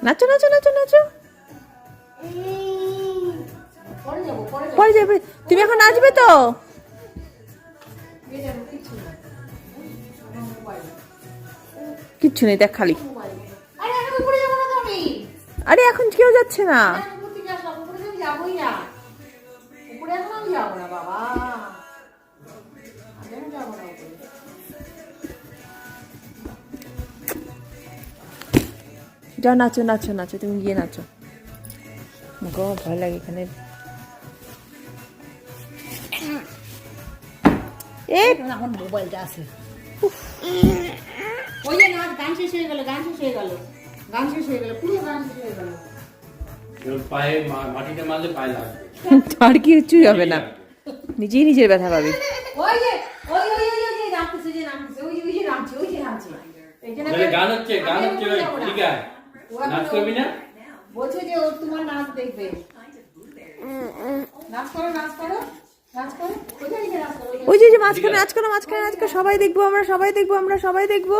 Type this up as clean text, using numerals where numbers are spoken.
নাচো নাচো নাচো নাচো। পরে যাবে। তুমি এখন নাচবে তো? কিচ্ছু নেই, দেখ খালি। আরে এখন কেউ যাচ্ছে না। যাও নাচো নাচো নাচো, তুমি গিয়ে নাচো। গো ভয় লাগে এখানে। এখন মোবাইলটা আছে। ওই যে নাচ গান শেষ হয়ে গেল, গান শেষ হয়ে গেল, গান শেষ হয়ে গেল, পুরো গান শেষ হয়ে গেল। পায়ে মাটিতে মারলে পায়ে লাগবে, আর কি কিছুই হবে না, নিজেই নিজের ব্যথা পাবি। ওই যে ওই ওই ওই ওই নাচছে, যে নাচছে, ওই যে নাচছে, ওই যে নাচছে। গান হচ্ছে, গান হচ্ছে, ঠিক আছে নাচ করবি না? বলছে যে ও তোমার নাচ দেখবে। নাচ করো, নাচ করো, নাচ করো, ওই যে নাচ করো। ওই যে মাঝখানে নাচ করো, মাঝখানে নাচ করো, সবাই দেখবো আমরা, সবাই দেখবো আমরা, সবাই দেখবো।